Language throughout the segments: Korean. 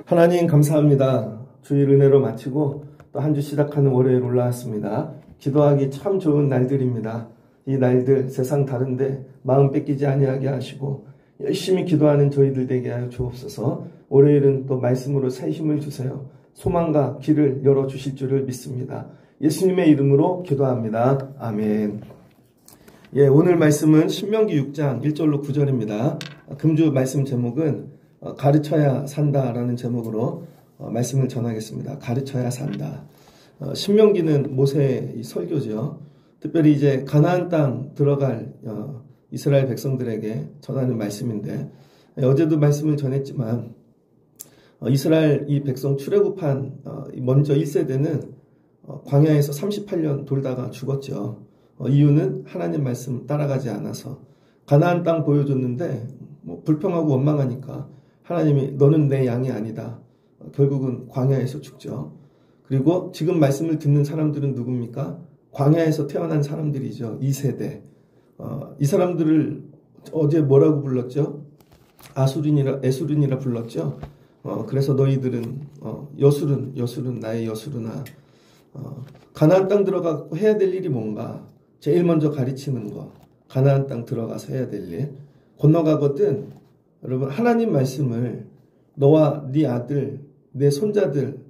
하나님 감사합니다. 주일 은혜로 마치고 또 한 주 시작하는 월요일 올라왔습니다. 기도하기 참 좋은 날들입니다. 이 날들 세상 다른데 마음 뺏기지 아니하게 하시고 열심히 기도하는 저희들 되게 하여 주옵소서. 월요일은 또 말씀으로 새 힘을 주세요. 소망과 길을 열어주실 줄을 믿습니다. 예수님의 이름으로 기도합니다. 아멘. 오늘 말씀은 신명기 6장 1절로 9절입니다. 금주 말씀 제목은 가르쳐야 산다라는 제목으로 말씀을 전하겠습니다. 가르쳐야 산다. 신명기는 모세의 설교죠. 특별히 이제 가나안 땅 들어갈 이스라엘 백성들에게 전하는 말씀인데, 어제도 말씀을 전했지만 이스라엘 이 백성 출애굽한 먼저 1세대는 광야에서 38년 돌다가 죽었죠. 이유는 하나님 말씀 따라가지 않아서 가나안 땅 보여줬는데 불평하고 원망하니까 하나님이 너는 내 양이 아니다. 결국은 광야에서 죽죠. 그리고 지금 말씀을 듣는 사람들은 누굽니까? 광야에서 태어난 사람들이죠. 2세대. 이 사람들을 어제 뭐라고 불렀죠? 에수른이라 불렀죠. 그래서 너희들은 여술은 나의 여술으나 가나안 땅 들어가고 해야 될 일이 뭔가? 제일 먼저 가르치는 거. 가나안 땅 들어가서 해야 될 일. 건너가거든 여러분 하나님 말씀을 너와 네 아들, 내 손자들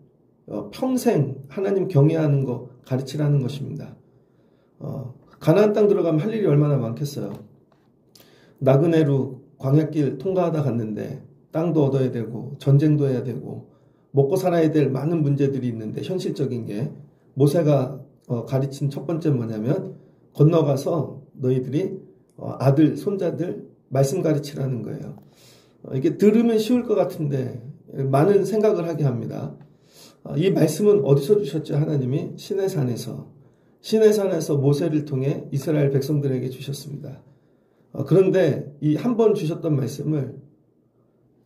평생 하나님 경외하는 거 가르치라는 것입니다. 가나안 땅 들어가면 할 일이 얼마나 많겠어요. 나그네로 광야길 통과하다 갔는데 땅도 얻어야 되고 전쟁도 해야 되고 먹고 살아야 될 많은 문제들이 있는데 현실적인 게 모세가 가르친 첫 번째 뭐냐면 건너가서 너희들이 아들, 손자들 말씀 가르치라는 거예요. 이게 들으면 쉬울 것 같은데 많은 생각을 하게 합니다. 이 말씀은 어디서 주셨죠? 하나님이 시내산에서 모세를 통해 이스라엘 백성들에게 주셨습니다. 그런데 이 한 번 주셨던 말씀을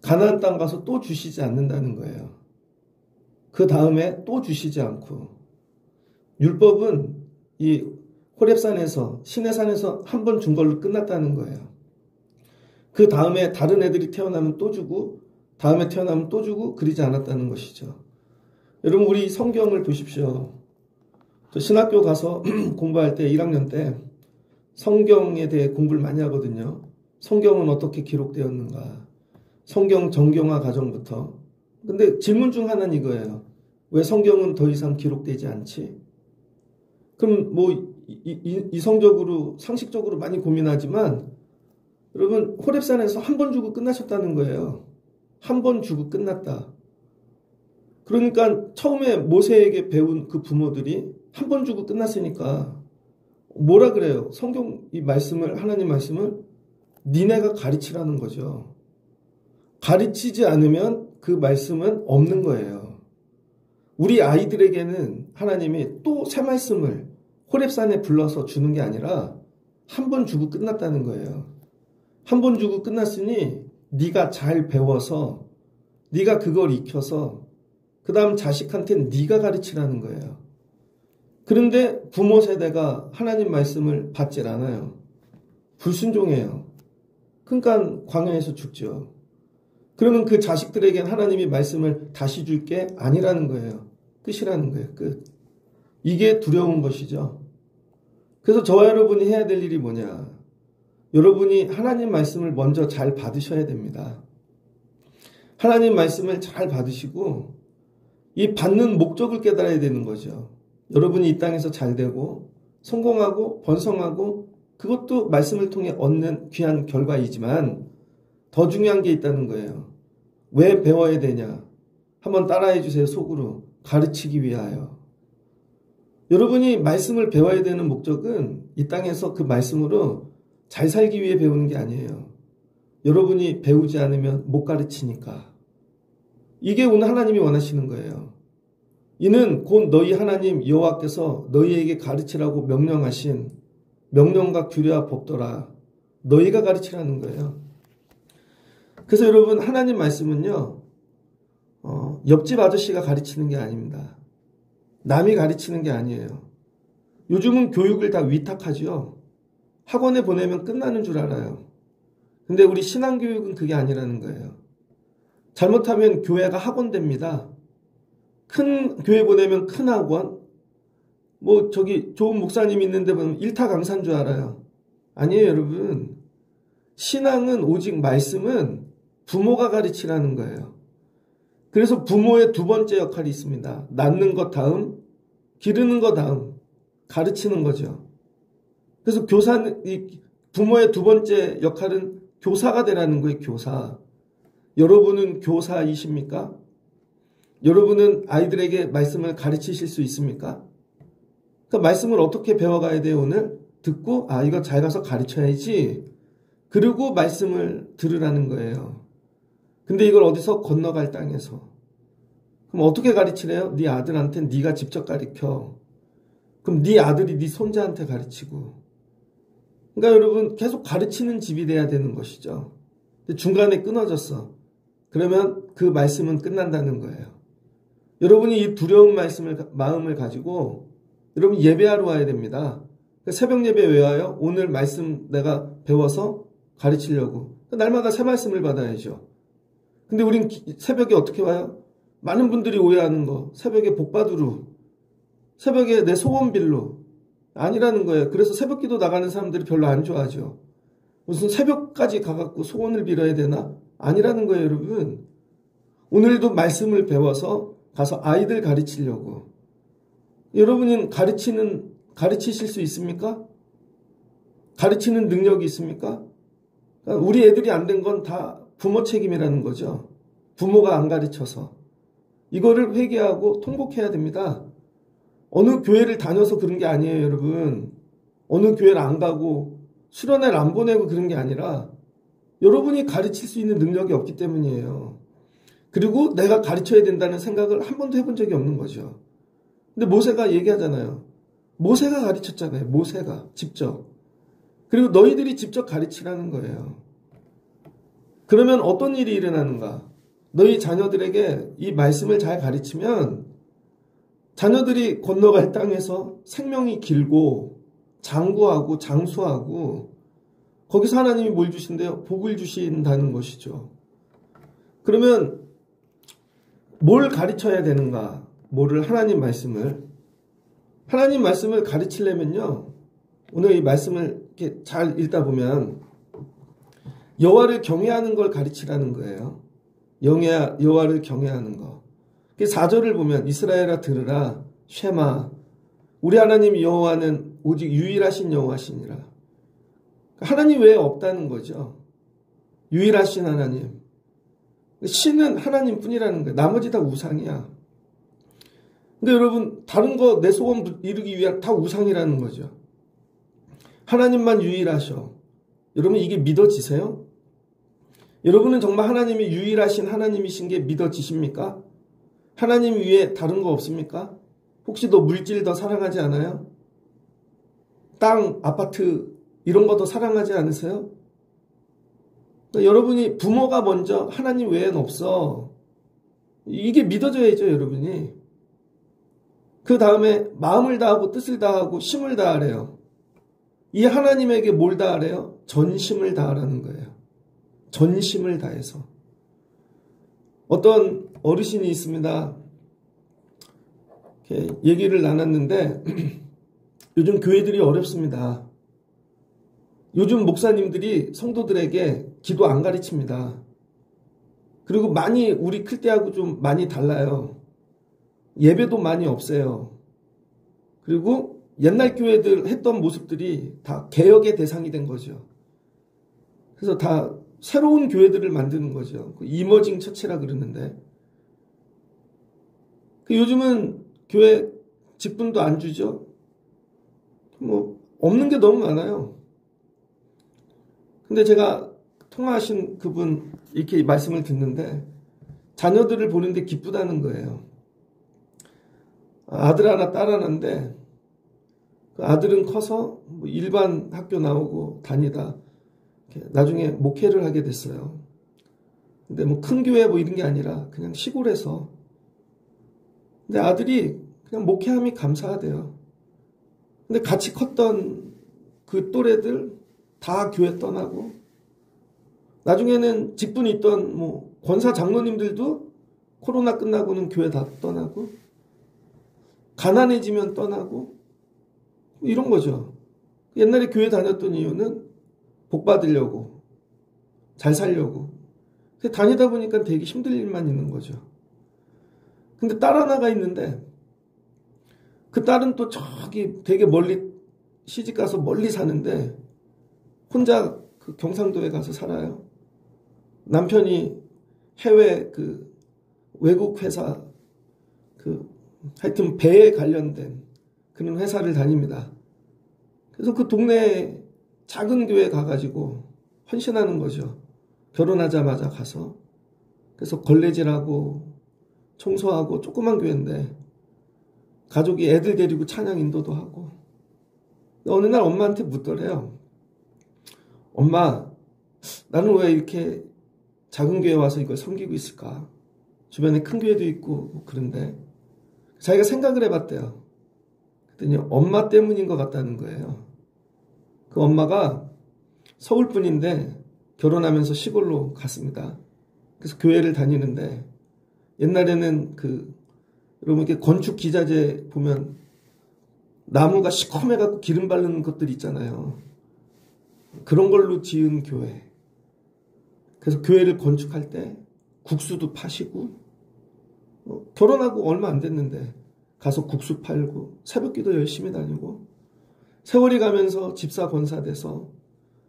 가나안 땅 가서 또 주시지 않는다는 거예요. 그 다음에 또 주시지 않고 율법은 이 호렙산에서 시내산에서 한 번 준 걸로 끝났다는 거예요. 그 다음에 다른 애들이 태어나면 또 주고 다음에 태어나면 또 주고 그러지 않았다는 것이죠. 여러분 우리 성경을 보십시오. 저 신학교 가서 공부할 때 1학년 때 성경에 대해 공부를 많이 하거든요. 성경은 어떻게 기록되었는가. 성경 정경화 과정부터. 근데 질문 중 하나는 이거예요. 왜 성경은 더 이상 기록되지 않지? 그럼 이성적으로 상식적으로 많이 고민하지만 여러분 호렙산에서 한 번 주고 끝나셨다는 거예요. 한 번 주고 끝났다. 그러니까 처음에 모세에게 배운 그 부모들이 한 번 주고 끝났으니까 뭐라 그래요? 성경 이 말씀을 하나님 말씀을 니네가 가르치라는 거죠. 가르치지 않으면 그 말씀은 없는 거예요. 우리 아이들에게는 하나님이 또 새 말씀을 호렙산에 불러서 주는 게 아니라 한 번 주고 끝났다는 거예요. 한 번 주고 끝났으니 네가 잘 배워서 네가 그걸 익혀서 그 다음 자식한테는 네가 가르치라는 거예요. 그런데 부모 세대가 하나님 말씀을 받질 않아요. 불순종해요. 그러니까 광야에서 죽죠. 그러면 그 자식들에겐 하나님이 말씀을 다시 줄 게 아니라는 거예요. 끝이라는 거예요. 끝. 이게 두려운 것이죠. 그래서 저와 여러분이 해야 될 일이 뭐냐. 여러분이 하나님 말씀을 먼저 잘 받으셔야 됩니다. 하나님 말씀을 잘 받으시고 이 받는 목적을 깨달아야 되는 거죠. 여러분이 이 땅에서 잘 되고 성공하고 번성하고 그것도 말씀을 통해 얻는 귀한 결과이지만 더 중요한 게 있다는 거예요. 왜 배워야 되냐? 한번 따라해 주세요. 속으로. 가르치기 위하여. 여러분이 말씀을 배워야 되는 목적은 이 땅에서 그 말씀으로 잘 살기 위해 배우는 게 아니에요. 여러분이 배우지 않으면 못 가르치니까. 이게 오늘 하나님이 원하시는 거예요. 이는 곧 너희 하나님 여호와께서 너희에게 가르치라고 명령하신 명령과 규례와 법도라. 너희가 가르치라는 거예요. 그래서 여러분 하나님 말씀은요. 옆집 아저씨가 가르치는 게 아닙니다. 남이 가르치는 게 아니에요. 요즘은 교육을 다 위탁하죠. 학원에 보내면 끝나는 줄 알아요. 근데 우리 신앙교육은 그게 아니라는 거예요. 잘못하면 교회가 학원 됩니다. 큰 교회 보내면 큰 학원, 뭐 저기 좋은 목사님 있는데 보면 일타 강사인 줄 알아요. 아니에요, 여러분. 신앙은 오직 말씀은 부모가 가르치라는 거예요. 그래서 부모의 두 번째 역할이 있습니다. 낳는 것 다음, 기르는 것 다음, 가르치는 거죠. 그래서 부모의 두 번째 역할은 교사가 되라는 거예요, 교사. 여러분은 교사이십니까? 여러분은 아이들에게 말씀을 가르치실 수 있습니까? 그러니까 말씀을 어떻게 배워가야 돼요, 오늘? 듣고, 이거 잘 가서 가르쳐야지. 그리고 말씀을 들으라는 거예요. 근데 이걸 어디서? 건너갈 땅에서. 그럼 어떻게 가르치래요? 네 아들한테 네가 직접 가르쳐. 그럼 네 아들이 네 손자한테 가르치고. 그러니까 여러분 계속 가르치는 집이 돼야 되는 것이죠. 근데 중간에 끊어졌어. 그러면 그 말씀은 끝난다는 거예요. 여러분이 이 두려운 마음을 가지고 여러분 예배하러 와야 됩니다. 새벽 예배 왜 와요? 오늘 말씀 내가 배워서 가르치려고. 날마다 새 말씀을 받아야죠. 근데 우린 새벽에 어떻게 와요? 많은 분들이 오해하는 거. 새벽에 복 받으러. 새벽에 내 소원 빌로. 아니라는 거예요. 그래서 새벽 기도 나가는 사람들이 별로 안 좋아하죠. 무슨 새벽까지 가갖고 소원을 빌어야 되나? 아니라는 거예요, 여러분. 오늘도 말씀을 배워서 가서 아이들 가르치려고. 여러분은 가르치실 수 있습니까? 가르치는 능력이 있습니까? 우리 애들이 안 된 건 다 부모 책임이라는 거죠. 부모가 안 가르쳐서. 이거를 회개하고 통곡해야 됩니다. 어느 교회를 다녀서 그런 게 아니에요, 여러분. 어느 교회를 안 가고 수련회를 안 보내고 그런 게 아니라 여러분이 가르칠 수 있는 능력이 없기 때문이에요. 그리고 내가 가르쳐야 된다는 생각을 한 번도 해본 적이 없는 거죠. 근데 모세가 얘기하잖아요. 모세가 가르쳤잖아요. 모세가 직접. 그리고 너희들이 직접 가르치라는 거예요. 그러면 어떤 일이 일어나는가? 너희 자녀들에게 이 말씀을 잘 가르치면 자녀들이 건너갈 땅에서 생명이 길고 장구하고 장수하고 거기서 하나님이 뭘 주신대요? 복을 주신다는 것이죠. 그러면 뭘 가르쳐야 되는가? 뭐를? 하나님 말씀을 가르치려면요. 오늘 이 말씀을 이렇게 잘 읽다 보면 여호와를 경외하는 걸 가르치라는 거예요. 여호와를 경외하는 거. 4절을 보면 이스라엘아 들으라 쉐마 우리 하나님 여호와는 오직 유일하신 여호와시니라. 하나님 외에 없다는 거죠. 유일하신 하나님. 신은 하나님뿐이라는 거예요. 나머지 다 우상이야. 근데 여러분 다른 거 내 소원 이루기 위한 다 우상이라는 거죠. 하나님만 유일하셔. 여러분 이게 믿어지세요? 여러분은 정말 하나님이 유일하신 하나님이신 게 믿어지십니까? 하나님 위에 다른 거 없습니까? 혹시 너 물질 더 사랑하지 않아요? 땅, 아파트 이런 거 더 사랑하지 않으세요? 그러니까 여러분이 부모가 먼저 하나님 외엔 없어. 이게 믿어져야죠, 여러분이. 그 다음에 마음을 다하고 뜻을 다하고 힘을 다하래요. 이 하나님에게 뭘 다하래요? 전심을 다하라는 거예요. 전심을 다해서. 어떤 어르신이 있습니다. 이렇게 얘기를 나눴는데 요즘 교회들이 어렵습니다. 요즘 목사님들이 성도들에게 기도 안 가르칩니다. 그리고 많이 우리 클 때하고 좀 많이 달라요. 예배도 많이 없어요. 그리고 옛날 교회들 했던 모습들이 다 개혁의 대상이 된 거죠. 그래서 다 새로운 교회들을 만드는 거죠. 이머징 처치라 그러는데 요즘은 교회 직분도 안 주죠. 뭐 없는 게 너무 많아요. 근데 제가 통화하신 그분 이렇게 말씀을 듣는데 자녀들을 보는데 기쁘다는 거예요. 아들 하나 딸 하나인데 그 아들은 커서 뭐 일반 학교 나오고 다니다 나중에 목회를 하게 됐어요. 근데 뭐 큰 교회 뭐 이런 게 아니라 그냥 시골에서. 근데 아들이 그냥 목회함이 감사하대요. 근데 같이 컸던 그 또래들 다 교회 떠나고, 나중에는 직분이 있던 뭐 권사 장로님들도 코로나 끝나고는 교회 다 떠나고, 가난해지면 떠나고, 이런 거죠. 옛날에 교회 다녔던 이유는 복 받으려고, 잘 살려고. 다니다 보니까 되게 힘들 일만 있는 거죠. 근데 딸 하나가 있는데, 그 딸은 또 저기 되게 멀리 시집가서 멀리 사는데 혼자 그 경상도에 가서 살아요. 남편이 해외 그 외국 회사 그 하여튼 배에 관련된 그런 회사를 다닙니다. 그래서 그 동네 작은 교회 가가지고 헌신하는 거죠. 결혼하자마자 가서. 그래서 걸레질하고 청소하고 조그만 교회인데 가족이 애들 데리고 찬양 인도도 하고. 어느 날 엄마한테 묻더래요. 엄마, 나는 왜 이렇게 작은 교회 와서 이걸 섬기고 있을까? 주변에 큰 교회도 있고 뭐 그런데 자기가 생각을 해봤대요. 그랬더니 엄마 때문인 것 같다는 거예요. 그 엄마가 서울 분인데 결혼하면서 시골로 갔습니다. 그래서 교회를 다니는데 옛날에는 여러분 이렇게 건축 기자재 보면 나무가 시커매갖고 기름 바르는 것들 있잖아요. 그런 걸로 지은 교회. 그래서 교회를 건축할 때 국수도 파시고 결혼하고 얼마 안 됐는데 가서 국수 팔고 새벽기도 열심히 다니고 세월이 가면서 집사 권사 돼서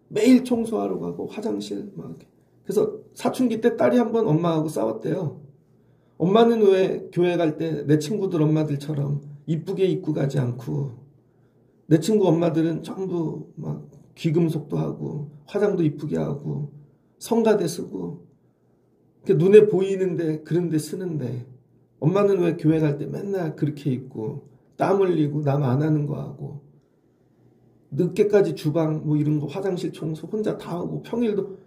매일 청소하러 가고 화장실 막 이렇게. 그래서 사춘기 때 딸이 한번 엄마하고 싸웠대요. 엄마는 왜 교회 갈 때 내 친구들 엄마들처럼 이쁘게 입고 가지 않고 내 친구 엄마들은 전부 막 귀금속도 하고 화장도 이쁘게 하고 성가대 쓰고 눈에 보이는데 그런 데 쓰는데 엄마는 왜 교회 갈 때 맨날 그렇게 입고 땀 흘리고 남 안 하는 거 하고 늦게까지 주방 뭐 이런 거 화장실 청소 혼자 다 하고 평일도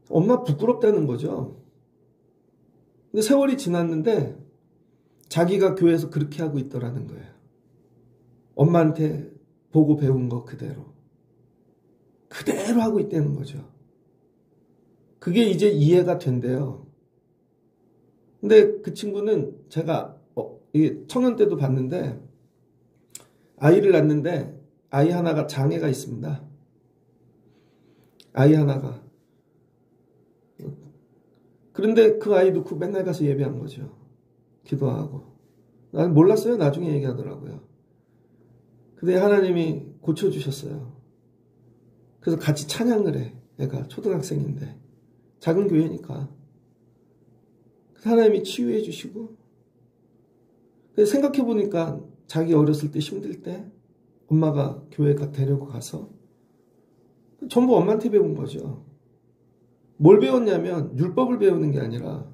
엄마 부끄럽다는 거죠. 근데 세월이 지났는데 자기가 교회에서 그렇게 하고 있더라는 거예요. 엄마한테 보고 배운 거 그대로 하고 있다는 거죠. 그게 이제 이해가 된대요. 근데 그 친구는 제가 이게 청년 때도 봤는데 아이를 낳는데 아이 하나가 장애가 있습니다. 아이 하나가. 그런데 그 아이 놓고 맨날 가서 예배한 거죠. 기도하고. 난 몰랐어요. 나중에 얘기하더라고요. 근데 하나님이 고쳐주셨어요. 그래서 같이 찬양을 해. 애가 초등학생인데. 작은 교회니까. 하나님이 치유해 주시고. 생각해보니까 자기 어렸을 때 힘들 때 엄마가 교회 데리고 가서 전부 엄마한테 배운 거죠. 뭘 배웠냐면 율법을 배우는 게 아니라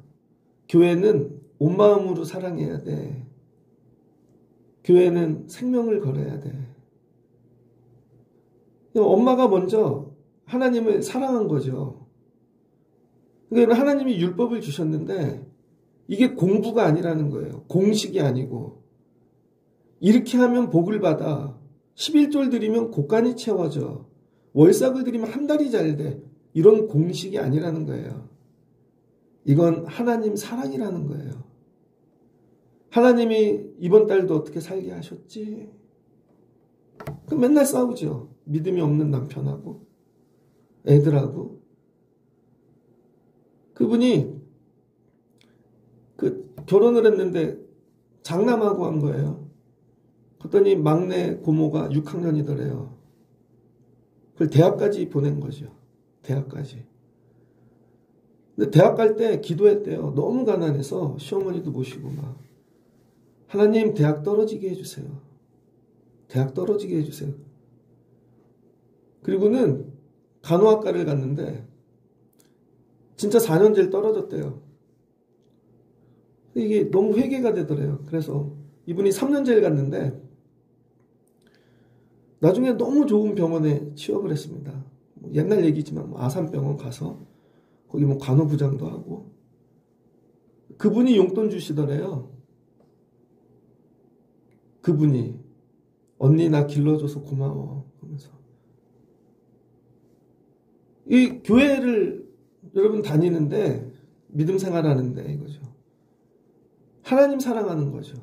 교회는 온 마음으로 사랑해야 돼. 교회는 생명을 걸어야 돼. 엄마가 먼저 하나님을 사랑한 거죠. 그러니까 하나님이 율법을 주셨는데 이게 공부가 아니라는 거예요. 공식이 아니고. 이렇게 하면 복을 받아. 11조를 드리면 곡간이 채워져. 월삭을 드리면 한 달이 잘 돼. 이런 공식이 아니라는 거예요. 이건 하나님 사랑이라는 거예요. 하나님이 이번 달도 어떻게 살게 하셨지? 그럼 맨날 싸우죠. 믿음이 없는 남편하고 애들하고. 그분이 결혼을 했는데 장남하고 한 거예요. 그랬더니 막내 고모가 6학년이더래요. 그걸 대학까지 보낸 거죠. 대학까지. 근데 대학 갈 때 기도했대요. 너무 가난해서 시어머니도 모시고 막. 하나님 대학 떨어지게 해주세요. 대학 떨어지게 해주세요. 그리고는 간호학과를 갔는데 진짜 4년제를 떨어졌대요. 이게 너무 회개가 되더래요. 그래서 이분이 3년제를 갔는데 나중에 너무 좋은 병원에 취업을 했습니다. 옛날 얘기지만 아산병원 가서 거기 간호부장도 하고 그분이 용돈 주시더래요. 그분이 언니 나 길러줘서 고마워 하면서 이 교회를 여러분 다니는데 믿음 생활하는데 이거죠. 하나님 사랑하는 거죠.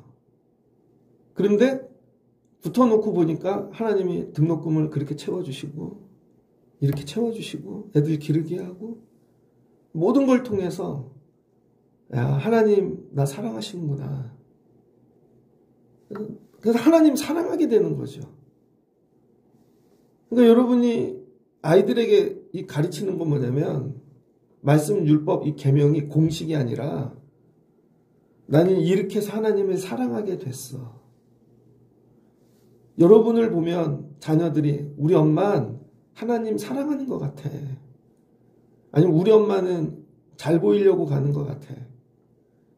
그런데 붙어놓고 보니까 하나님이 등록금을 그렇게 채워주시고 이렇게 채워주시고 애들 기르게 하고 모든 걸 통해서 야, 하나님 나 사랑하시는구나. 그래서 하나님 사랑하게 되는 거죠. 그러니까 여러분이 아이들에게 이 가르치는 건 뭐냐면 말씀, 율법, 이 계명이 공식이 아니라 나는 이렇게 해서 하나님을 사랑하게 됐어. 여러분을 보면 자녀들이 우리 엄마는 하나님 사랑하는 것 같아. 아니면 우리 엄마는 잘 보이려고 가는 것 같아.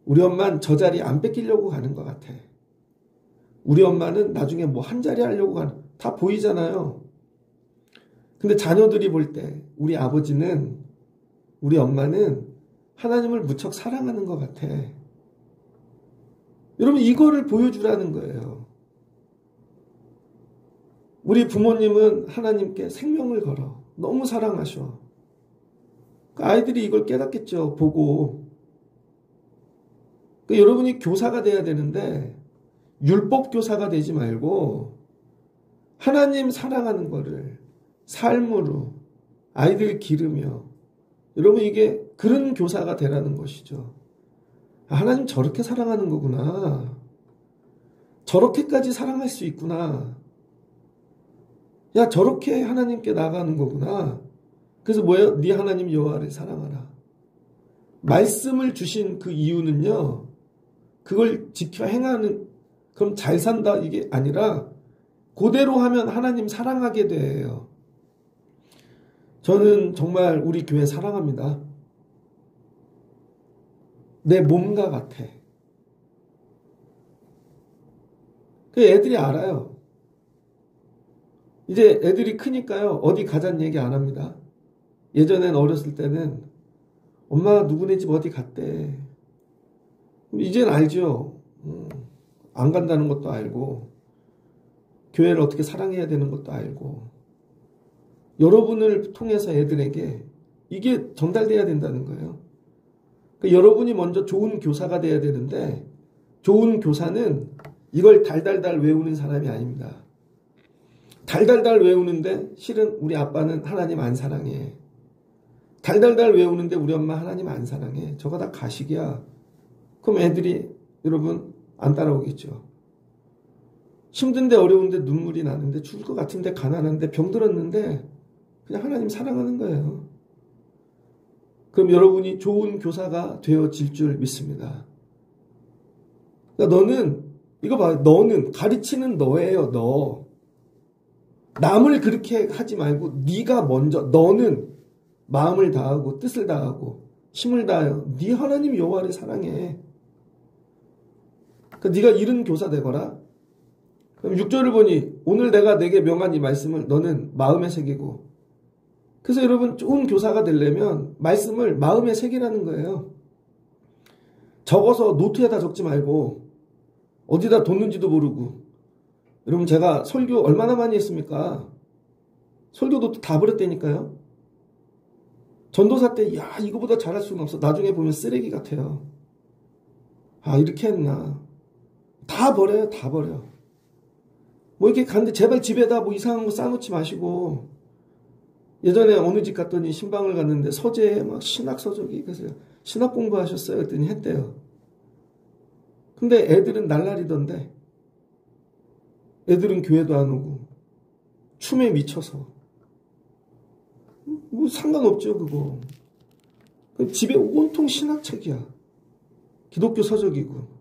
우리 엄마는 저 자리 안 뺏기려고 가는 것 같아. 우리 엄마는 나중에 뭐 한 자리 하려고 가는, 다 보이잖아요. 근데 자녀들이 볼 때 우리 아버지는, 우리 엄마는 하나님을 무척 사랑하는 것 같아. 여러분 이거를 보여주라는 거예요. 우리 부모님은 하나님께 생명을 걸어. 너무 사랑하셔. 아이들이 이걸 깨닫겠죠. 보고. 여러분이 교사가 돼야 되는데 율법 교사가 되지 말고 하나님 사랑하는 거를 삶으로 아이들 기르며 여러분 이게 그런 교사가 되라는 것이죠. 하나님 저렇게 사랑하는 거구나. 저렇게까지 사랑할 수 있구나. 야 저렇게 하나님께 나가는 거구나. 그래서 뭐예요? 네 하나님 여호와를 사랑하라. 말씀을 주신 그 이유는요. 그걸 지켜 행하는 그럼 잘 산다 이게 아니라 그대로 하면 하나님 사랑하게 돼요. 저는 정말 우리 교회 사랑합니다. 내 몸과 같아. 그 애들이 알아요. 이제 애들이 크니까요. 어디 가자는 얘기 안 합니다. 예전엔 어렸을 때는 엄마가 누구네 집 어디 갔대. 이제는 알죠. 안 간다는 것도 알고 교회를 어떻게 사랑해야 되는 것도 알고 여러분을 통해서 애들에게 이게 전달돼야 된다는 거예요. 그러니까 여러분이 먼저 좋은 교사가 돼야 되는데 좋은 교사는 이걸 달달달 외우는 사람이 아닙니다. 달달달 외우는데 실은 우리 아빠는 하나님 안 사랑해. 달달달 외우는데 우리 엄마 하나님 안 사랑해. 저거 다 가식이야. 그럼 애들이 여러분 안 따라오겠죠. 힘든데 어려운데 눈물이 나는데 죽을 것 같은데 가난한데 병들었는데 그냥 하나님 사랑하는 거예요. 그럼 여러분이 좋은 교사가 되어질 줄 믿습니다. 그러니까 너는 이거 봐. 너는 가르치는 너예요. 너. 남을 그렇게 하지 말고 네가 먼저 너는 마음을 다하고 뜻을 다하고 힘을 다하여 네 하나님 여호와를 사랑해. 그러니까 네가 이런 교사 되거라. 그럼 6절을 보니 오늘 내가 내게 명한 이 말씀을 너는 마음에 새기고. 그래서 여러분 좋은 교사가 되려면 말씀을 마음에 새기라는 거예요. 적어서 노트에다 적지 말고 어디다 뒀는지도 모르고. 여러분 제가 설교 얼마나 많이 했습니까? 설교 노트 다 버렸다니까요. 전도사 때 야 이거보다 잘할 수는 없어. 나중에 보면 쓰레기 같아요. 아 이렇게 했나. 다 버려요. 다 버려. 뭐 이렇게 갔는데 제발 집에다 뭐 이상한 거 쌓아놓지 마시고. 예전에 어느 집 갔더니 신방을 갔는데 서재에 막 신학 서적이 그래서 신학 공부하셨어요? 그랬더니 했대요. 근데 애들은 날라리던데 애들은 교회도 안 오고 춤에 미쳐서 뭐 상관없죠 그거. 집에 온통 신학책이야. 기독교 서적이고.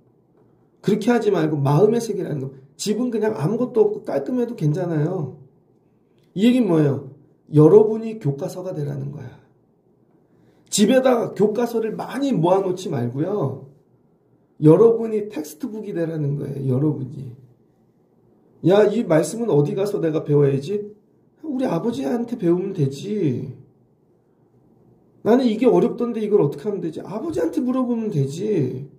그렇게 하지 말고 마음의 세계라는 거. 집은 그냥 아무것도 없고 깔끔해도 괜찮아요. 이 얘기는 뭐예요? 여러분이 교과서가 되라는 거야. 집에다가 교과서를 많이 모아놓지 말고요. 여러분이 텍스트북이 되라는 거예요. 여러분이. 야, 이 말씀은 어디 가서 내가 배워야지? 우리 아버지한테 배우면 되지. 나는 이게 어렵던데 이걸 어떻게 하면 되지? 아버지한테 물어보면 되지.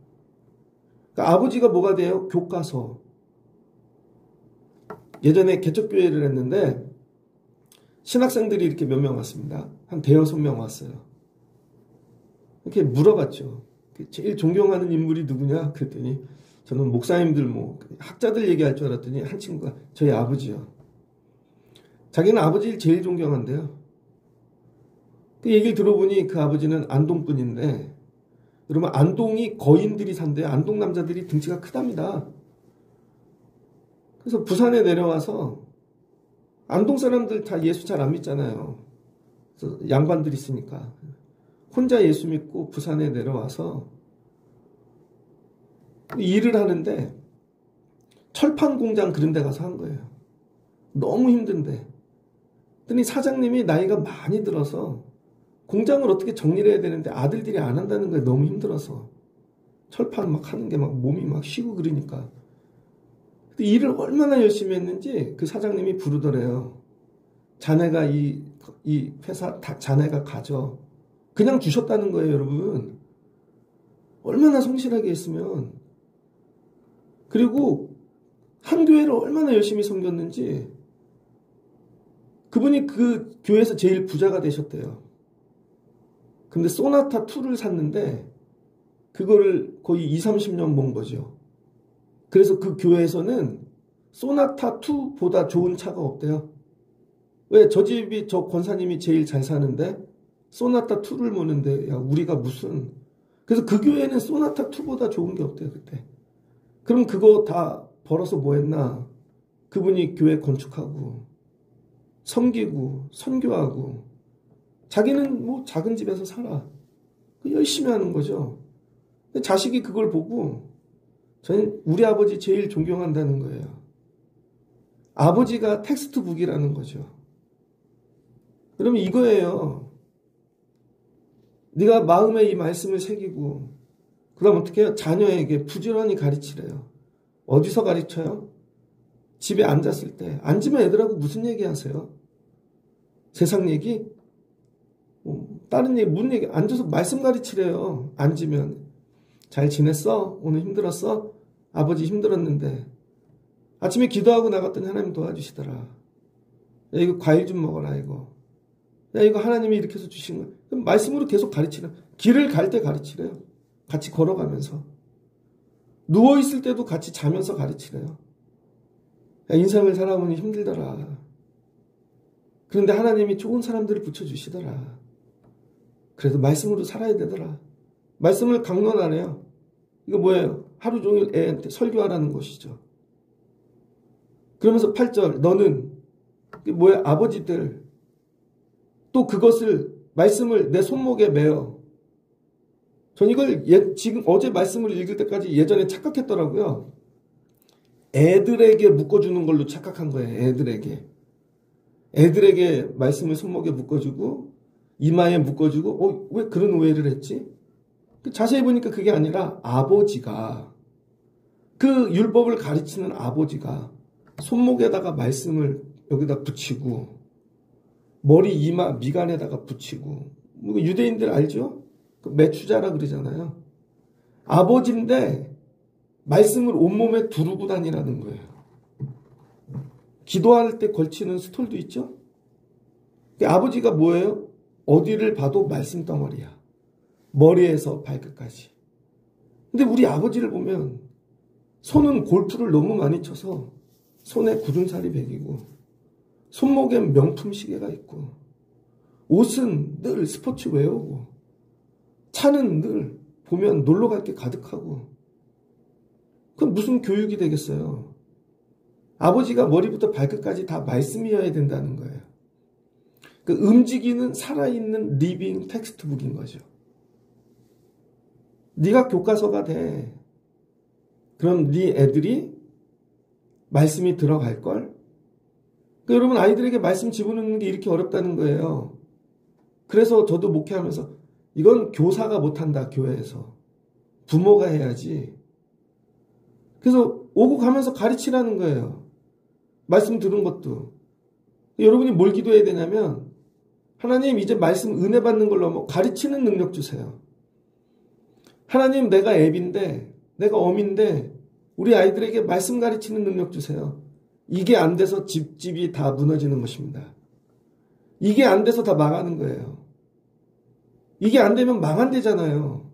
그러니까 아버지가 뭐가 돼요? 교과서. 예전에 개척교회를 했는데 신학생들이 이렇게 몇 명 왔습니다. 한 대여섯 명 왔어요. 이렇게 물어봤죠. 제일 존경하는 인물이 누구냐? 그랬더니 저는 목사님들 학자들 얘기할 줄 알았더니 한 친구가 저희 아버지요. 자기는 아버지를 제일 존경한대요. 그 얘기를 들어보니 그 아버지는 안동분인데, 여러분 안동이 거인들이 산대요. 안동 남자들이 등치가 크답니다. 그래서 부산에 내려와서 안동 사람들 다 예수 잘 안 믿잖아요. 그래서 양반들 있으니까 혼자 예수 믿고 부산에 내려와서 일을 하는데 철판 공장 그런 데 가서 한 거예요. 너무 힘든데. 그랬더니 사장님이 나이가 많이 들어서 공장을 어떻게 정리를 해야 되는데 아들들이 안 한다는 거예요. 너무 힘들어서. 철판 막 하는 게 막 몸이 막 쉬고 그러니까. 일을 얼마나 열심히 했는지 그 사장님이 부르더래요. 자네가 이 회사 자네가 가져. 그냥 주셨다는 거예요, 여러분. 얼마나 성실하게 했으면. 그리고 한 교회를 얼마나 열심히 섬겼는지 그분이 그 교회에서 제일 부자가 되셨대요. 근데 소나타 2를 샀는데 그거를 거의 20-30년 본 거죠. 그래서 그 교회에서는 소나타 2보다 좋은 차가 없대요. 왜? 저 집이 저 권사님이 제일 잘 사는데 소나타 2를 모는데 야 우리가 무슨. 그래서 그 교회는 소나타 2보다 좋은 게 없대요 그때. 그럼 그거 다 벌어서 뭐 했나? 그분이 교회 건축하고 섬기고 선교하고 자기는 작은 집에서 살아. 열심히 하는 거죠. 자식이 그걸 보고 저는 우리 아버지 제일 존경한다는 거예요. 아버지가 텍스트북이라는 거죠. 그러면 이거예요. 네가 마음에 이 말씀을 새기고 그 다음 어떻게 해요? 자녀에게 부지런히 가르치래요. 어디서 가르쳐요? 집에 앉았을 때. 앉으면 애들하고 무슨 얘기 하세요? 세상 얘기? 다른 얘기, 무슨 얘기? 앉아서 말씀 가르치래요. 앉으면. 잘 지냈어? 오늘 힘들었어? 아버지 힘들었는데. 아침에 기도하고 나갔더니 하나님 도와주시더라. 야, 이거 과일 좀 먹어라, 이거. 야, 이거 하나님이 이렇게 해서 주신 거야. 그럼 말씀으로 계속 가르치래요. 길을 갈 때 가르치래요. 같이 걸어가면서. 누워있을 때도 같이 자면서 가르치래요. 야, 인생을 살아보니 힘들더라. 그런데 하나님이 좋은 사람들을 붙여주시더라. 그래도 말씀으로 살아야 되더라. 말씀을 강론 안 해요. 이거 뭐예요? 하루 종일 애한테 설교하라는 것이죠. 그러면서 8절 너는 뭐야? 아버지들 또 그것을 말씀을 내 손목에 매어. 전 이걸 지금 어제 말씀을 읽을 때까지 예전에 착각했더라고요. 애들에게 묶어주는 걸로 착각한 거예요. 애들에게 말씀을 손목에 묶어주고 이마에 묶어주고 왜 그런 오해를 했지? 자세히 보니까 그게 아니라 아버지가 그 율법을 가르치는 아버지가 손목에다가 말씀을 여기다 붙이고 머리 이마 미간에다가 붙이고 유대인들 알죠? 매추자라 그러잖아요. 아버지인데 말씀을 온몸에 두르고 다니라는 거예요. 기도할 때 걸치는 스톨도 있죠? 아버지가 뭐예요? 어디를 봐도 말씀 덩어리야. 머리에서 발끝까지. 근데 우리 아버지를 보면 손은 골프를 너무 많이 쳐서 손에 굳은살이 배기고 손목에 명품 시계가 있고 옷은 늘 스포츠웨어고 차는 늘 보면 놀러 갈 게 가득하고 그럼 무슨 교육이 되겠어요? 아버지가 머리부터 발끝까지 다 말씀이어야 된다는 거예요. 그 움직이는 살아있는 리빙 텍스트북인 거죠. 네가 교과서가 돼. 그럼 네 애들이 말씀이 들어갈걸? 그러니까 여러분 아이들에게 말씀 집어넣는 게 이렇게 어렵다는 거예요. 그래서 저도 목회하면서 이건 교사가 못한다 교회에서. 부모가 해야지. 그래서 오고 가면서 가르치라는 거예요. 말씀 들은 것도. 여러분이 뭘 기도해야 되냐면 하나님 이제 말씀 은혜 받는 걸로 가르치는 능력 주세요. 하나님 내가 앱인데 내가 엄인데 우리 아이들에게 말씀 가르치는 능력 주세요. 이게 안 돼서 집집이 다 무너지는 것입니다. 이게 안 돼서 다 망하는 거예요. 이게 안 되면 망한대잖아요.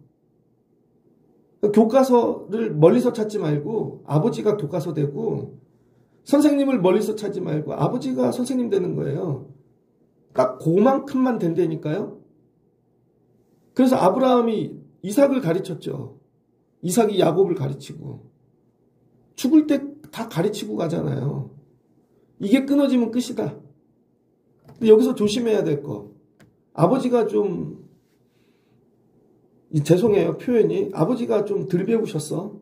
교과서를 멀리서 찾지 말고 아버지가 교과서 되고, 선생님을 멀리서 찾지 말고 아버지가 선생님 되는 거예요. 딱 그만큼만 된다니까요. 그래서 아브라함이 이삭을 가르쳤죠. 이삭이 야곱을 가르치고, 죽을 때 다 가르치고 가잖아요. 이게 끊어지면 끝이다. 근데 여기서 조심해야 될 거, 아버지가 좀, 죄송해요 표현이, 아버지가 좀 덜 배우셨어.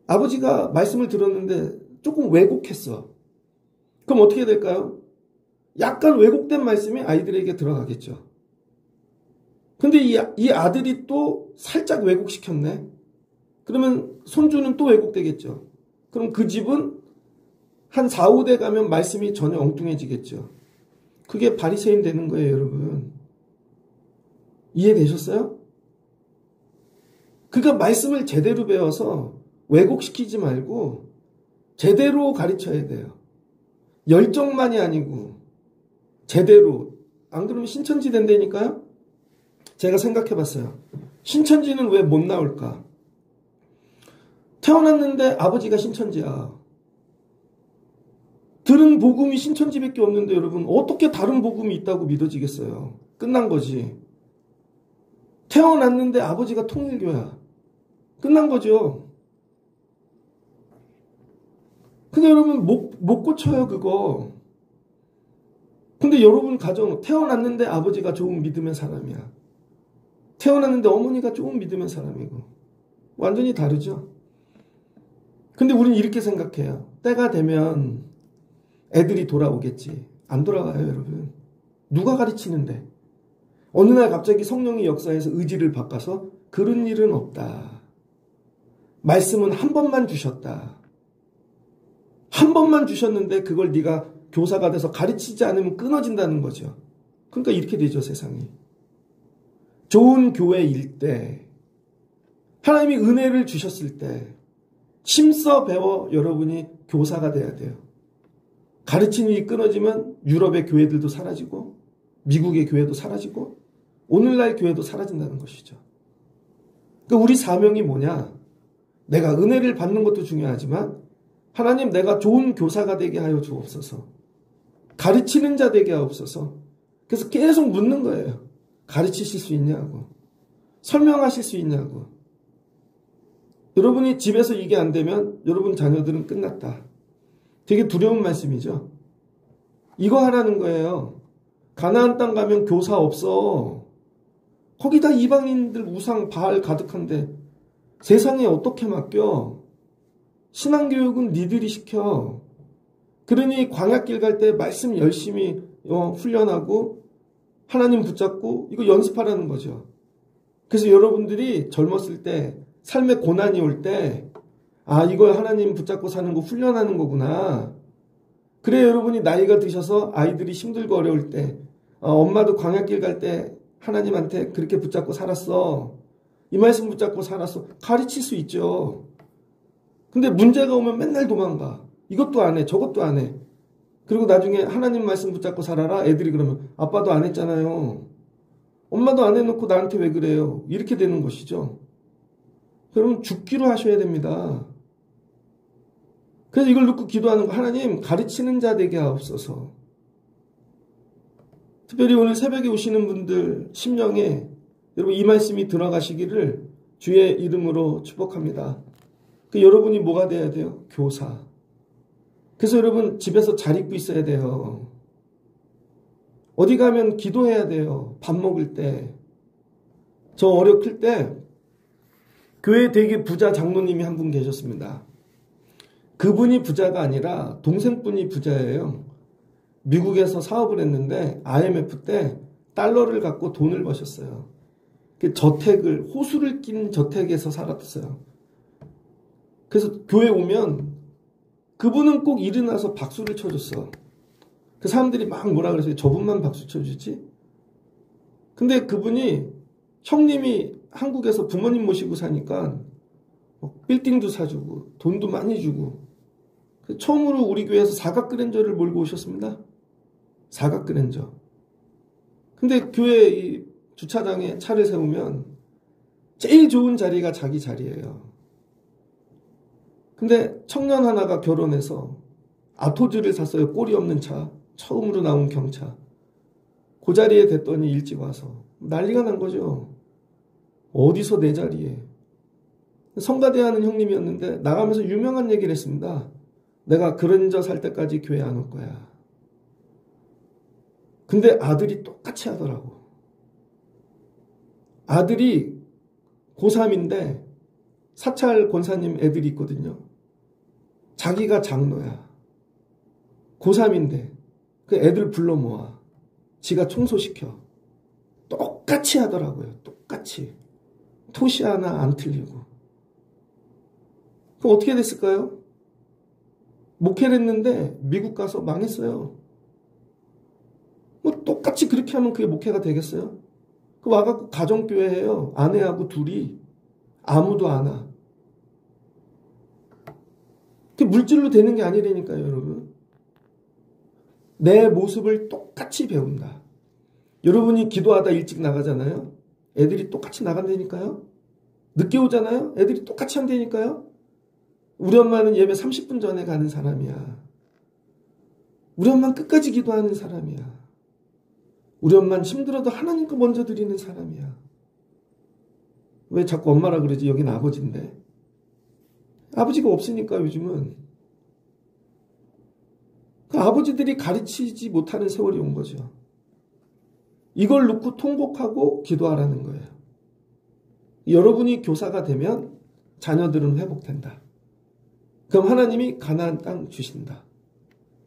아버지가 말씀을 들었는데 조금 왜곡했어. 그럼 어떻게 될까요? 약간 왜곡된 말씀이 아이들에게 들어가겠죠. 근데 이 아들이 또 살짝 왜곡시켰네. 그러면 손주는 또 왜곡되겠죠. 그럼 그 집은 한 4, 5대 가면 말씀이 전혀 엉뚱해지겠죠. 그게 바리새인 되는 거예요, 여러분. 이해되셨어요? 그러니까 말씀을 제대로 배워서 왜곡시키지 말고 제대로 가르쳐야 돼요. 열정만이 아니고 제대로. 안 그러면 신천지 된다니까요? 제가 생각해 봤어요. 신천지는 왜 못 나올까? 태어났는데 아버지가 신천지야. 들은 복음이 신천지밖에 없는데 여러분, 어떻게 다른 복음이 있다고 믿어지겠어요? 끝난 거지. 태어났는데 아버지가 통일교야. 끝난 거죠. 근데 여러분 못 고쳐요, 그거. 근데 여러분 가정, 태어났는데 아버지가 좋은 믿음의 사람이야. 태어났는데 어머니가 좋은 믿음의 사람이고. 완전히 다르죠. 근데 우리는 이렇게 생각해요. 때가 되면 애들이 돌아오겠지. 안 돌아가요, 여러분. 누가 가르치는데? 어느 날 갑자기 성령이 역사해서 의지를 바꿔서 그런 일은 없다. 말씀은 한 번만 주셨다. 한 번만 주셨는데 그걸 네가 교사가 돼서 가르치지 않으면 끊어진다는 거죠. 그러니까 이렇게 되죠, 세상이. 좋은 교회일 때, 하나님이 은혜를 주셨을 때 힘써 배워 여러분이 교사가 돼야 돼요. 가르치는 일이 끊어지면 유럽의 교회들도 사라지고 미국의 교회도 사라지고 오늘날 교회도 사라진다는 것이죠. 그러니까 우리 사명이 뭐냐? 내가 은혜를 받는 것도 중요하지만 하나님, 내가 좋은 교사가 되게 하여 주옵소서. 가르치는 자 되게 하옵소서. 그래서 계속 묻는 거예요. 가르치실 수 있냐고. 설명하실 수 있냐고. 여러분이 집에서 이게 안 되면 여러분 자녀들은 끝났다. 되게 두려운 말씀이죠. 이거 하라는 거예요. 가나안 땅 가면 교사 없어. 거기다 이방인들 우상 바알 가득한데 세상에 어떻게 맡겨? 신앙교육은 니들이 시켜. 그러니 광야길 갈 때 말씀 열심히 훈련하고 하나님 붙잡고 이거 연습하라는 거죠. 그래서 여러분들이 젊었을 때 삶에 고난이 올 때 이걸 하나님 붙잡고 사는 거 훈련하는 거구나. 그래 여러분이 나이가 드셔서 아이들이 힘들고 어려울 때 엄마도 광야길 갈 때 하나님한테 그렇게 붙잡고 살았어. 이 말씀 붙잡고 살았어. 가르칠 수 있죠. 근데 문제가 오면 맨날 도망가. 이것도 안 해. 저것도 안 해. 그리고 나중에 하나님 말씀 붙잡고 살아라. 애들이 그러면 아빠도 안 했잖아요. 엄마도 안 해놓고 나한테 왜 그래요? 이렇게 되는 것이죠. 그러면 죽기로 하셔야 됩니다. 그래서 이걸 놓고 기도하는 거, 하나님 가르치는 자 되게 하옵소서. 특별히 오늘 새벽에 오시는 분들 심령에 여러분 이 말씀이 들어가시기를 주의 이름으로 축복합니다. 여러분이 뭐가 돼야 돼요? 교사. 그래서 여러분 집에서 잘 입고 있어야 돼요. 어디 가면 기도해야 돼요. 밥 먹을 때. 저 어렸을 때 교회 되게 부자 장로님이 한 분 계셨습니다. 그분이 부자가 아니라 동생분이 부자예요. 미국에서 사업을 했는데 IMF 때 달러를 갖고 돈을 버셨어요. 저택을, 호수를 낀 저택에서 살았어요. 그래서 교회 오면 그분은 꼭 일어나서 박수를 쳐줬어. 그 사람들이 막 뭐라 그랬어요. 저분만 박수 쳐주지? 근데 그분이 형님이 한국에서 부모님 모시고 사니까 빌딩도 사주고 돈도 많이 주고 처음으로 우리 교회에서 사각 그랜저를 몰고 오셨습니다. 사각 그랜저. 근데 교회 이 주차장에 차를 세우면 제일 좋은 자리가 자기 자리예요. 근데 청년 하나가 결혼해서 아토즈를 샀어요. 꼬리 없는 차. 처음으로 나온 경차. 그 자리에 됐더니 일찍 와서 난리가 난 거죠. 어디서 내 자리에. 성가대하는 형님이었는데 나가면서 유명한 얘기를 했습니다. 내가 그랜저 살 때까지 교회 안 올 거야. 근데 아들이 똑같이 하더라고. 아들이 고3인데 사찰 권사님 애들이 있거든요. 자기가 장로야. 고3인데 그 애들 불러 모아. 지가 청소시켜. 똑같이 하더라고요. 똑같이. 토시 하나 안 틀리고. 그럼 어떻게 됐을까요? 목회를 했는데 미국 가서 망했어요. 뭐 똑같이 그렇게 하면 그게 목회가 되겠어요? 그 와갖고 가정교회해요. 아내하고 둘이. 아무도 안 와. 그게 물질로 되는 게 아니라니까요, 여러분. 내 모습을 똑같이 배운다. 여러분이 기도하다 일찍 나가잖아요. 애들이 똑같이 나간다니까요. 늦게 오잖아요. 애들이 똑같이 한다니까요. 우리 엄마는 예배 30분 전에 가는 사람이야. 우리 엄마는 끝까지 기도하는 사람이야. 우리 엄마는 힘들어도 하나님 거 먼저 드리는 사람이야. 왜 자꾸 엄마라 그러지? 여긴 아버지인데. 아버지가 없으니까 요즘은. 그 아버지들이 가르치지 못하는 세월이 온 거죠. 이걸 놓고 통곡하고 기도하라는 거예요. 여러분이 교사가 되면 자녀들은 회복된다. 그럼 하나님이 가나안 땅 주신다.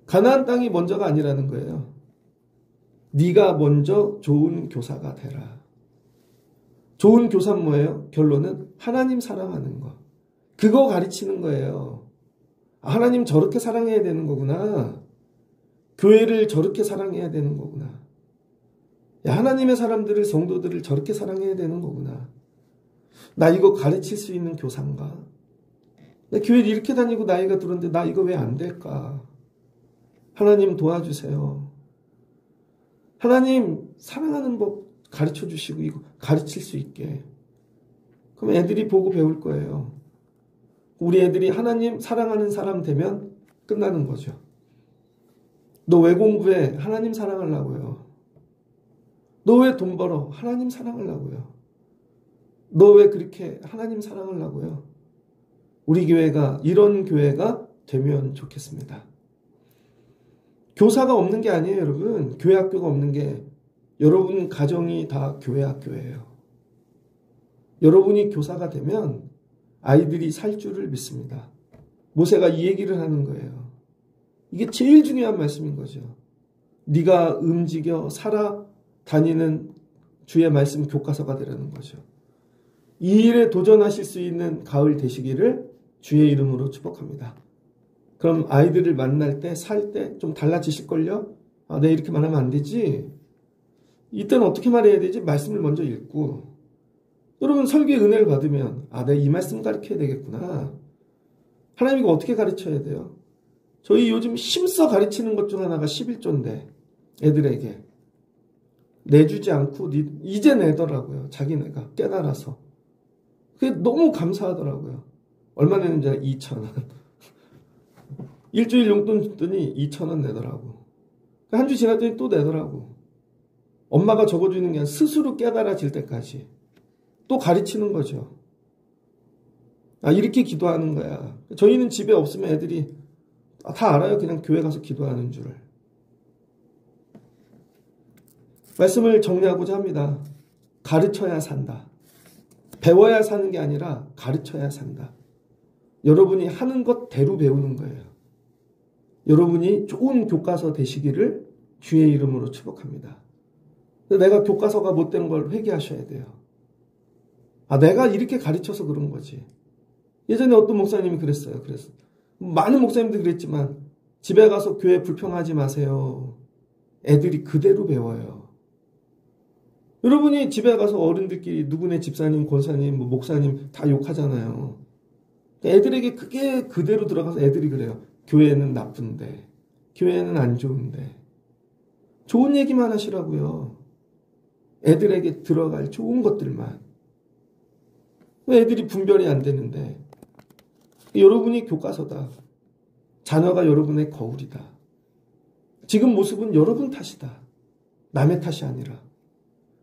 가나안 땅이 먼저가 아니라는 거예요. 네가 먼저 좋은 교사가 되라. 좋은 교사는 뭐예요? 결론은 하나님 사랑하는 거. 그거 가르치는 거예요. 하나님 저렇게 사랑해야 되는 거구나. 교회를 저렇게 사랑해야 되는 거구나. 하나님의 사람들을, 성도들을 저렇게 사랑해야 되는 거구나. 나 이거 가르칠 수 있는 교사인가? 나 교회를 이렇게 다니고 나이가 들었는데 나 이거 왜 안 될까? 하나님 도와주세요. 하나님 사랑하는 법 가르쳐 주시고 이거 가르칠 수 있게. 그럼 애들이 보고 배울 거예요. 우리 애들이 하나님 사랑하는 사람 되면 끝나는 거죠. 너 왜 공부해? 하나님 사랑하려고요. 너 왜 돈 벌어? 하나님 사랑하려고요. 너 왜 그렇게 하나님 사랑하려고요? 우리 교회가 이런 교회가 되면 좋겠습니다. 교사가 없는 게 아니에요, 여러분. 교회 학교가 없는 게 여러분 가정이 다 교회 학교예요. 여러분이 교사가 되면 아이들이 살 줄을 믿습니다. 모세가 이 얘기를 하는 거예요. 이게 제일 중요한 말씀인 거죠. 네가 움직여 살아 다니는 주의 말씀 교과서가 되라는 거죠. 이 일에 도전하실 수 있는 가을 되시기를 주의 이름으로 축복합니다. 그럼 아이들을 만날 때, 살 때 좀 달라지실걸요? 아, 내가 이렇게 말하면 안 되지? 이때는 어떻게 말해야 되지? 말씀을 먼저 읽고. 여러분 설교의 은혜를 받으면 아, 내가 이 말씀 가르쳐야 되겠구나. 하나님 이거 어떻게 가르쳐야 돼요? 저희 요즘 힘써 가르치는 것 중 하나가 11조인데 애들에게 내주지 않고 이제 내더라고요. 자기네가 깨달아서. 그게 너무 감사하더라고요. 얼마 내는지 2,000원. 일주일 용돈 줬더니 2,000원 내더라고. 한 주 지났더니 또 내더라고. 엄마가 적어주는 게 아니라 스스로 깨달아질 때까지 또 가르치는 거죠. 아, 이렇게 기도하는 거야. 저희는 집에 없으면 애들이 다 알아요. 그냥 교회 가서 기도하는 줄을. 말씀을 정리하고자 합니다. 가르쳐야 산다. 배워야 사는 게 아니라 가르쳐야 산다. 여러분이 하는 것대로 배우는 거예요. 여러분이 좋은 교과서 되시기를 주의 이름으로 축복합니다. 내가 교과서가 못된 걸 회개하셔야 돼요. 아, 내가 이렇게 가르쳐서 그런 거지. 예전에 어떤 목사님이 그랬어요. 그래서 많은 목사님들이 그랬지만 집에 가서 교회 불평하지 마세요. 애들이 그대로 배워요. 여러분이 집에 가서 어른들끼리 누구네 집사님, 권사님, 목사님 다 욕하잖아요. 애들에게 그게 그대로 들어가서 애들이 그래요. 교회는 나쁜데, 교회는 안 좋은데. 좋은 얘기만 하시라고요. 애들에게 들어갈 좋은 것들만. 왜 애들이 분별이 안 되는데? 여러분이 교과서다. 자녀가 여러분의 거울이다. 지금 모습은 여러분 탓이다. 남의 탓이 아니라.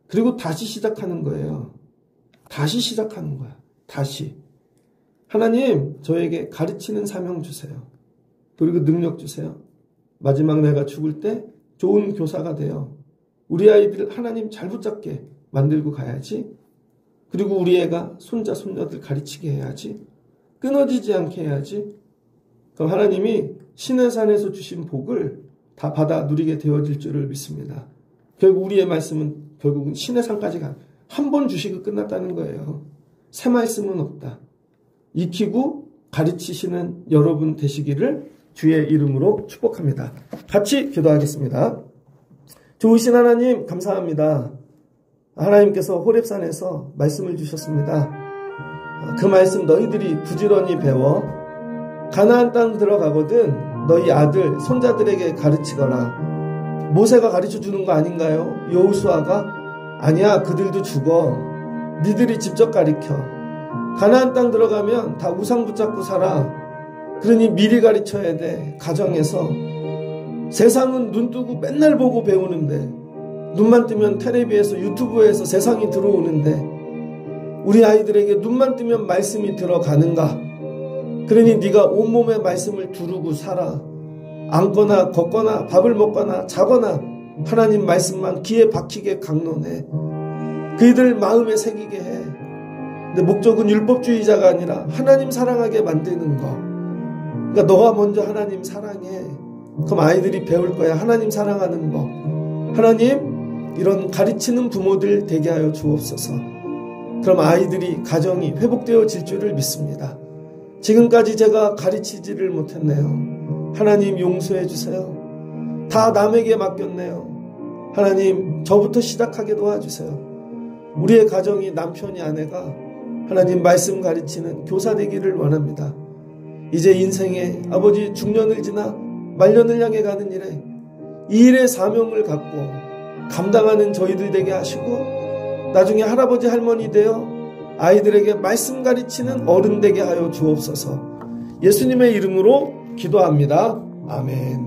그리고 다시 시작하는 거예요. 다시 시작하는 거야. 다시. 하나님, 저에게 가르치는 사명 주세요. 그리고 능력 주세요. 마지막 내가 죽을 때 좋은 교사가 되어 우리 아이들 하나님 잘 붙잡게 만들고 가야지. 그리고 우리 애가 손자, 손녀들 가르치게 해야지. 끊어지지 않게 해야지. 그럼 하나님이 신의 산에서 주신 복을 다 받아 누리게 되어질 줄을 믿습니다. 결국 우리의 말씀은 결국은 신의 산까지 한 번 주시고 끝났다는 거예요. 새 말씀은 없다. 익히고 가르치시는 여러분 되시기를 주의 이름으로 축복합니다. 같이 기도하겠습니다. 좋으신 하나님 감사합니다. 하나님께서 호렙산에서 말씀을 주셨습니다. 그 말씀 너희들이 부지런히 배워 가나안 땅 들어가거든 너희 아들 손자들에게 가르치거라. 모세가 가르쳐주는 거 아닌가요? 여호수아가? 아니야, 그들도 죽어. 니들이 직접 가르쳐. 가나안 땅 들어가면 다 우상 붙잡고 살아. 그러니 미리 가르쳐야 돼. 가정에서. 세상은 눈 뜨고 맨날 보고 배우는데 눈만 뜨면 텔레비에서 유튜브에서 세상이 들어오는데 우리 아이들에게 눈만 뜨면 말씀이 들어가는가? 그러니 네가 온몸에 말씀을 두르고 살아. 앉거나 걷거나 밥을 먹거나 자거나 하나님 말씀만 귀에 박히게 강론해. 그이들 마음에 새기게 해. 근데 목적은 율법주의자가 아니라 하나님 사랑하게 만드는 거. 그러니까 너가 먼저 하나님 사랑해. 그럼 아이들이 배울 거야. 하나님 사랑하는 거. 하나님 이런 가르치는 부모들 되게 하여 주옵소서. 그럼 아이들이 가정이 회복되어질 줄을 믿습니다. 지금까지 제가 가르치지를 못했네요. 하나님 용서해 주세요. 다 남에게 맡겼네요. 하나님 저부터 시작하게 도와주세요. 우리의 가정이 남편이 아내가 하나님 말씀 가르치는 교사 되기를 원합니다. 이제 인생의 아버지 중년을 지나 말년을 향해 가는 일에 이 일의 사명을 갖고 감당하는 저희들 되게 하시고 나중에 할아버지 할머니 되어 아이들에게 말씀 가르치는 어른 되게 하여 주옵소서. 예수님의 이름으로 기도합니다. 아멘.